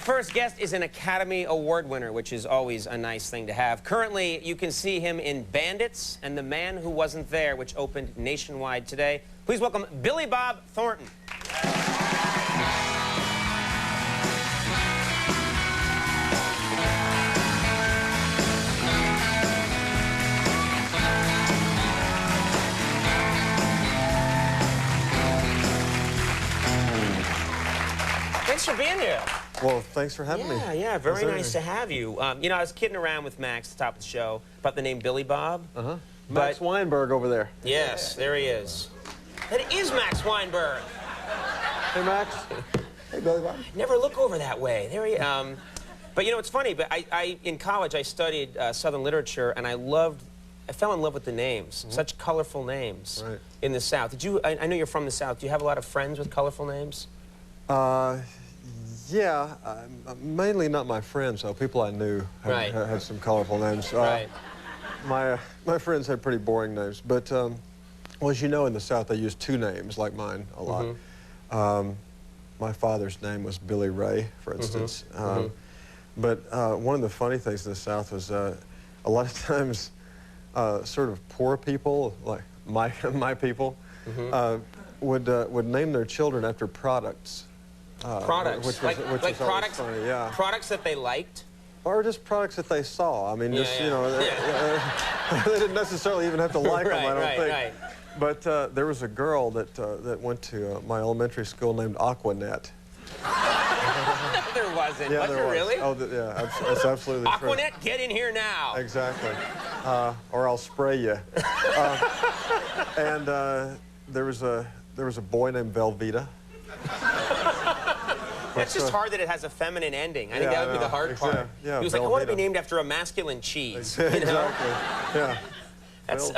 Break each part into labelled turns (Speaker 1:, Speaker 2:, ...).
Speaker 1: first guest is an Academy Award winner, which is always a nice thing to have. Currently, you can see him in Bandits and The Man Who Wasn't There, which opened nationwide today. Please welcome Billy Bob Thornton. Thanks for being here.
Speaker 2: Well, thanks for having me.
Speaker 1: Yeah, very nice to have you. You know, I was kidding around with Max at the top of the show about the name Billy Bob.
Speaker 2: Max Weinberg over there.
Speaker 1: Yes, there he is. That is Max Weinberg.
Speaker 2: Hey, Max. Hey, Billy Bob.
Speaker 1: Never look over that way. There he but you know, it's funny, but in college, I studied Southern literature, and I fell in love with the names. Such colorful names in the South. I know you're from the South. Do you have a lot of friends with colorful names?
Speaker 2: Yeah, mainly not my friends, though. People I knew had some colorful names. My friends had pretty boring names, but well, as you know, in the South they use two names like mine a lot. My father's name was Billy Ray, for instance. But one of the funny things in the South was a lot of times sort of poor people, like my people, would name their children after products.
Speaker 1: Products,
Speaker 2: which
Speaker 1: like products,
Speaker 2: funny, yeah.
Speaker 1: Products that they liked,
Speaker 2: or just products that they saw. I mean, you know, they didn't necessarily even have to like them. I don't think. But there was a girl that went to my elementary school named Aquanet.
Speaker 1: No, there wasn't.
Speaker 2: Yeah,
Speaker 1: was there really?
Speaker 2: Oh, yeah, that's absolutely true.
Speaker 1: Aquanet, get in here now.
Speaker 2: Exactly. Or I'll spray you. And there was a boy named Velveeta.
Speaker 1: It's just hard that it has a feminine ending. I think that would be the hard part.
Speaker 2: Yeah,
Speaker 1: he was like, I want to be named after a masculine cheese. You know?
Speaker 2: Exactly. Yeah.
Speaker 1: That's,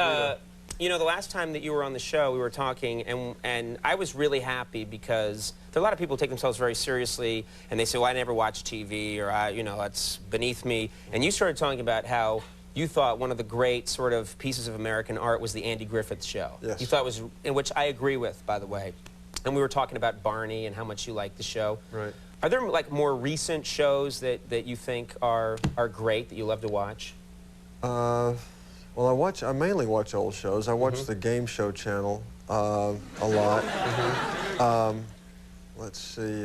Speaker 1: you know, the last time that you were on the show, we were talking, and I was really happy because there are a lot of people who take themselves very seriously, and they say, well, I never watch TV, or, you know, that's beneath me. And you started talking about how you thought one of the great sort of pieces of American art was the Andy Griffith Show.
Speaker 2: Yes.
Speaker 1: You thought it was, in which I agree with, by the way. And we were talking about Barney and how much you like the show.
Speaker 2: Right.
Speaker 1: Are there like more recent shows that you think are great that you love to watch?
Speaker 2: Well, I mainly watch old shows. I watch the game show channel a lot. Let's see.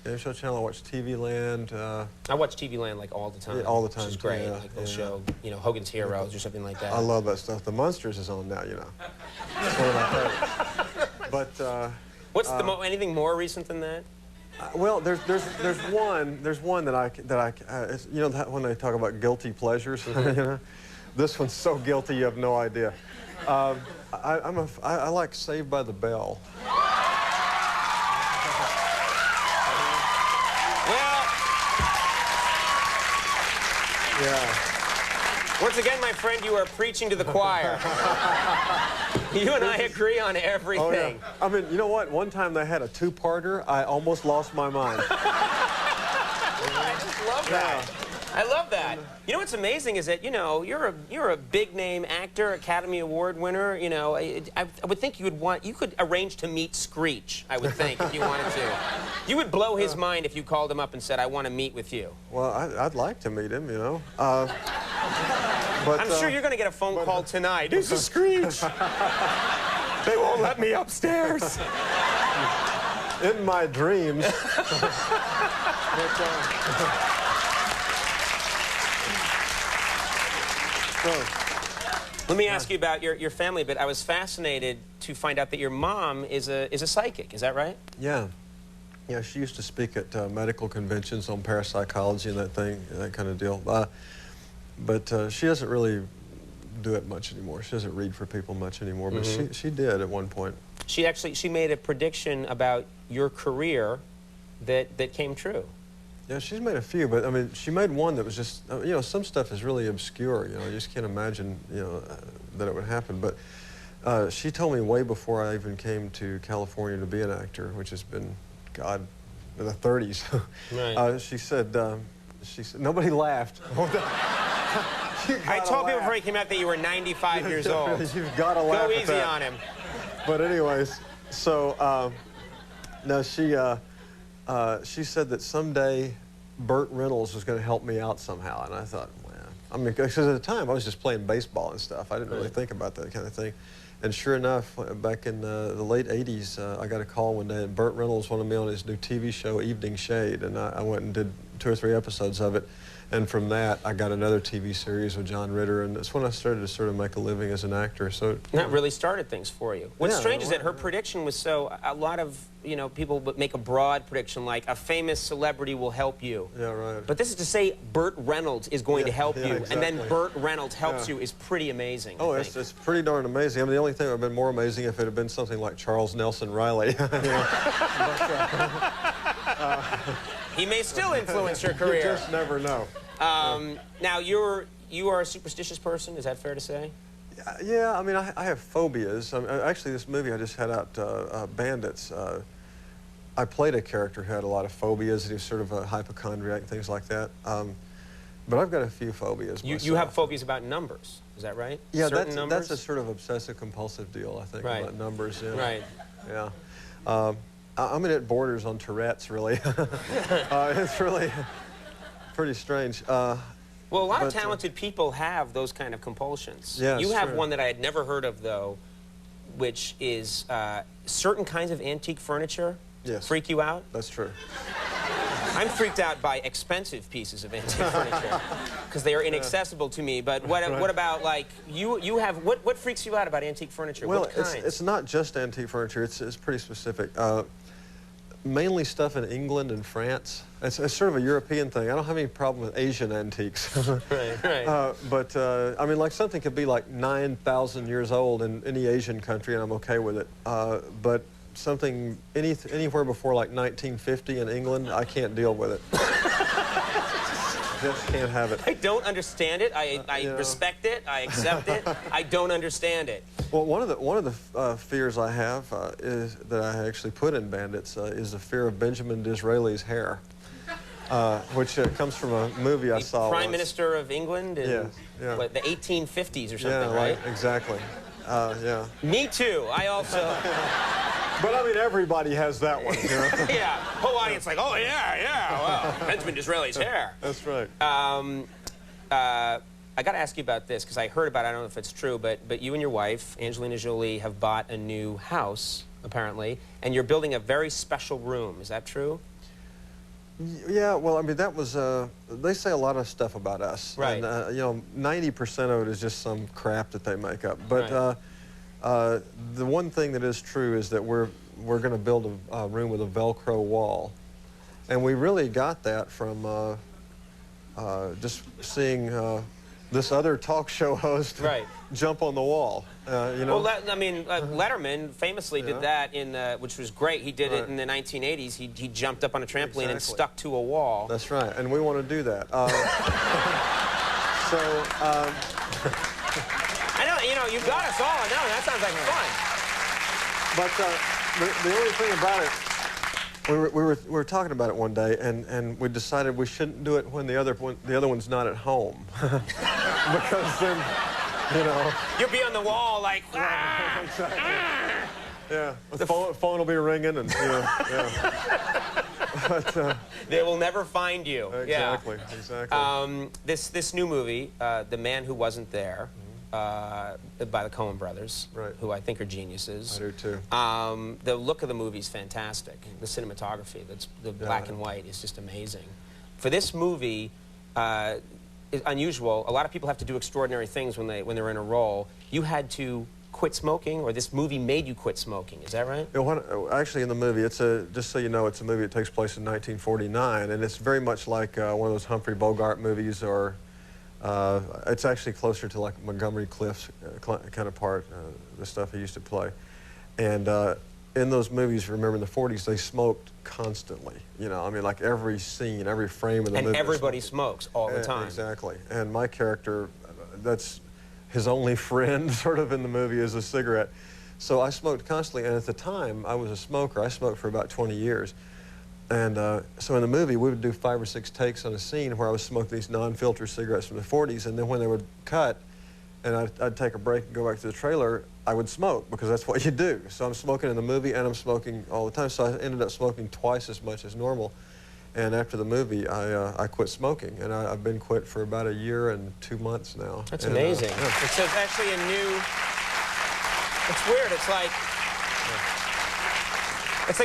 Speaker 2: Game show channel. I watch TV Land.
Speaker 1: I watch TV Land like all the time.
Speaker 2: Yeah, all the time.
Speaker 1: Which is great.
Speaker 2: Yeah,
Speaker 1: like they'll show, you know, Hogan's Heroes or something like that.
Speaker 2: I love that stuff. The Munsters is on now, you know. It's one of my favorites. But
Speaker 1: what's anything more recent than that?
Speaker 2: Well, there's one that I you know, that when they talk about guilty pleasures, you know, this one's so guilty you have no idea. I like Saved by the Bell.
Speaker 1: Well,
Speaker 2: yeah.
Speaker 1: Once again, my friend, you are preaching to the choir. You and I agree on everything.
Speaker 2: Oh, yeah. I mean, you know what? One time they had a two-parter. I almost lost my mind.
Speaker 1: I just love that. I love that. You know what's amazing is that, you know, you're a big-name actor, Academy Award winner. You know, I would think you could arrange to meet Screech, I would think, if you wanted to. You would blow his mind if you called him up and said, I want to meet with you.
Speaker 2: Well, I'd like to meet him, you know. But,
Speaker 1: I'm sure you're going to get a phone call tonight. This is Screech. They won't let me upstairs.
Speaker 2: In my dreams.
Speaker 1: Let me ask you about your family a bit. I was fascinated to find out that your mom is a psychic. Is that right?
Speaker 2: Yeah. Yeah, she used to speak at medical conventions on parapsychology and that kind of deal. But she doesn't really do it much anymore. She doesn't read for people much anymore, but she did at one point.
Speaker 1: She made a prediction about your career that came true.
Speaker 2: Yeah, she's made a few, but I mean, she made one that was just, you know, some stuff is really obscure, you know, you just can't imagine, you know, that it would happen. But she told me way before I even came to California to be an actor, which has been, God, in the 30s.
Speaker 1: Right.
Speaker 2: She said, nobody laughed.
Speaker 1: I told people before he came out that you were 95 years old.
Speaker 2: You've got to laugh.
Speaker 1: Go easy on him.
Speaker 2: But anyways, so, no, she said that someday Burt Reynolds was going to help me out somehow, and I thought, well, I mean, because at the time I was just playing baseball and stuff. I didn't really think about that kind of thing. And sure enough, back in the late 80s, I got a call one day, and Burt Reynolds wanted me on his new TV show, Evening Shade, and I went and did 2 or 3 episodes of it. And from that, I got another TV series with John Ritter, and that's when I started to sort of make a living as an actor. So
Speaker 1: that really started things for you. What's
Speaker 2: yeah,
Speaker 1: strange is that her prediction was so, a lot of, you know, people would make a broad prediction like a famous celebrity will help you.
Speaker 2: Yeah, right.
Speaker 1: But this is to say Burt Reynolds is going to help you,
Speaker 2: exactly.
Speaker 1: and then Burt Reynolds helps you is pretty amazing.
Speaker 2: Oh, it's pretty darn amazing. I mean, the only thing that would have been more amazing if it had been something like Charles Nelson Riley. You know?
Speaker 1: He may still influence your career.
Speaker 2: You just never know.
Speaker 1: Now, you are a superstitious person, is that fair to say?
Speaker 2: Yeah, I mean, I have phobias. Actually, this movie I just had out, Bandits, I played a character who had a lot of phobias. He was sort of a hypochondriac, things like that. But I've got a few phobias myself.
Speaker 1: You have phobias about numbers, is that right?
Speaker 2: Yeah, that's a sort of obsessive-compulsive deal, I think, about numbers. Yeah.
Speaker 1: Right.
Speaker 2: Yeah. I mean, it borders on Tourette's, really. It's really pretty strange.
Speaker 1: Well, a lot of talented people have those kind of compulsions.
Speaker 2: Yeah,
Speaker 1: you have one that I had never heard of, though, which is certain kinds of antique furniture freak you out?
Speaker 2: That's true.
Speaker 1: I'm freaked out by expensive pieces of antique furniture because they are inaccessible to me. But what about, like, you have, what freaks you out about antique furniture?
Speaker 2: Well,
Speaker 1: what kinds?
Speaker 2: it's not just antique furniture. It's pretty specific. Mainly stuff in England and France. It's sort of a European thing. I don't have any problem with Asian antiques.
Speaker 1: Right.
Speaker 2: But, I mean, like, something could be like 9,000 years old in any Asian country, and I'm okay with it. But something anywhere before like 1950 in England, I can't deal with it. Just can't have it.
Speaker 1: I don't understand it. I respect it. I accept it. I don't understand it.
Speaker 2: Well, one of the fears I have is that I actually put in Bandits is the fear of Benjamin Disraeli's hair, which comes from a movie I saw.
Speaker 1: Prime Minister of England in what, the 1850s or something, right?
Speaker 2: Yeah, exactly. Yeah.
Speaker 1: Me too. I also.
Speaker 2: But I mean, everybody has that one. You know?
Speaker 1: Yeah. Whole audience like, oh yeah. Well, Benjamin Disraeli's hair.
Speaker 2: That's right.
Speaker 1: I got to ask you about this because I heard about it. I don't know if it's true, but you and your wife, Angelina Jolie, have bought a new house apparently, and you're building a very special room. Is that true?
Speaker 2: Yeah. Well, I mean, that was. They say a lot of stuff about us.
Speaker 1: Right.
Speaker 2: And, you know, 90% of it is just some crap that they make up. But. The one thing that is true is that we're going to build a room with a Velcro wall, and we really got that from just seeing this other talk show host jump on the wall. You know.
Speaker 1: Well, I mean, Letterman famously did that in, which was great. He did it in the 1980s. He jumped up on a trampoline and stuck to a wall.
Speaker 2: That's right, and we want to do that.
Speaker 1: I know, you know, you got us all. I know, that sounds like fun.
Speaker 2: But the only thing about it, we were talking about it one day, and we decided we shouldn't do it when the other one's not at home, because then, you know,
Speaker 1: you'll be on the wall like.
Speaker 2: Exactly. Yeah, the phone will be ringing, and you know, But,
Speaker 1: they will never find you.
Speaker 2: Exactly. Exactly.
Speaker 1: This new movie, The Man Who Wasn't There. By the Coen brothers, who I think are geniuses.
Speaker 2: I do too.
Speaker 1: The look of the movie is fantastic. The cinematography, the black and white, is just amazing. For this movie, is unusual. A lot of people have to do extraordinary things when they're in a role. You had to quit smoking, or this movie made you quit smoking. Is that right?
Speaker 2: Actually, in the movie, it's just so you know, it's a movie that takes place in 1949, and it's very much like one of those Humphrey Bogart movies, or. It's actually closer to like Montgomery Clift's kind of part, the stuff he used to play. And in those movies, remember in the 40s, they smoked constantly. You know, I mean, like every scene, every frame of the movie.
Speaker 1: And everybody smokes all the time.
Speaker 2: Exactly. And my character, that's his only friend sort of in the movie is a cigarette. So I smoked constantly, and at the time, I was a smoker. I smoked for about 20 years. And so in the movie, we would do 5 or 6 takes on a scene where I was smoking these non-filter cigarettes from the 40s, and then when they would cut, and I'd take a break and go back to the trailer, I would smoke, because that's what you do. So I'm smoking in the movie, and I'm smoking all the time, so I ended up smoking twice as much as normal. And after the movie, I quit smoking, and I've been quit for about 1 year and 2 months now.
Speaker 1: That's amazing.
Speaker 2: Yeah.
Speaker 1: It's actually a new... It's weird. It's like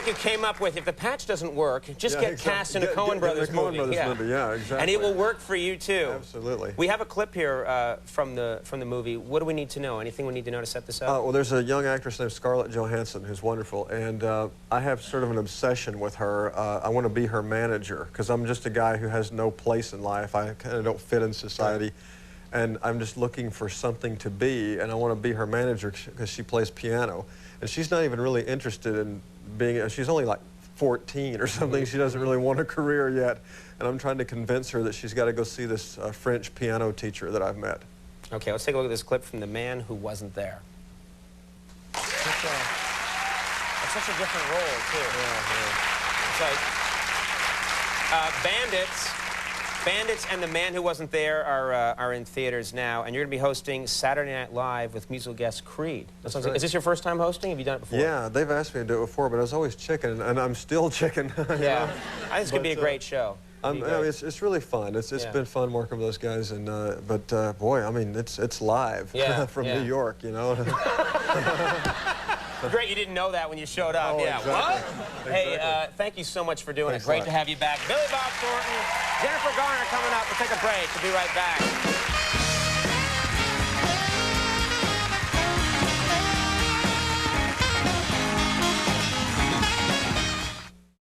Speaker 1: you came up with, if the patch doesn't work, just get cast in a Coen Brothers movie.
Speaker 2: Yeah, exactly.
Speaker 1: And it will work for you, too.
Speaker 2: Absolutely.
Speaker 1: We have a clip here from the movie. What do we need to know? Anything we need to know to set this up?
Speaker 2: Well, there's a young actress named Scarlett Johansson who's wonderful, and I have sort of an obsession with her. I want to be her manager, because I'm just a guy who has no place in life. I kind of don't fit in society. And I'm just looking for something to be, and I want to be her manager because she plays piano. And she's not even really interested in being, she's only like 14 or something. She doesn't really want a career yet. And I'm trying to convince her that she's got to go see this French piano teacher that I've met.
Speaker 1: Okay, let's take a look at this clip from The Man Who Wasn't There. It's such a different role, too. Yeah. It's like, Bandits and The Man Who Wasn't There are in theaters now, and you're going to be hosting Saturday Night Live with musical guest Creed.
Speaker 2: That's right.
Speaker 1: Is this your first time hosting? Have you done it before?
Speaker 2: Yeah, they've asked me to do it before, but I was always chicken, and I'm still chicken.
Speaker 1: Yeah, I think it's going to be a great show.
Speaker 2: It's really fun. It's been fun working with those guys, and boy, I mean, it's live from New York, you know.
Speaker 1: Great, you didn't know that when you showed up.
Speaker 2: Oh,
Speaker 1: yeah,
Speaker 2: exactly.
Speaker 1: what?
Speaker 2: Exactly.
Speaker 1: Hey, thank you so much for doing
Speaker 2: Thanks
Speaker 1: it. Great to have you back. Billy Bob Thornton, Jennifer Garner coming up. We'll take a break. We'll be right back.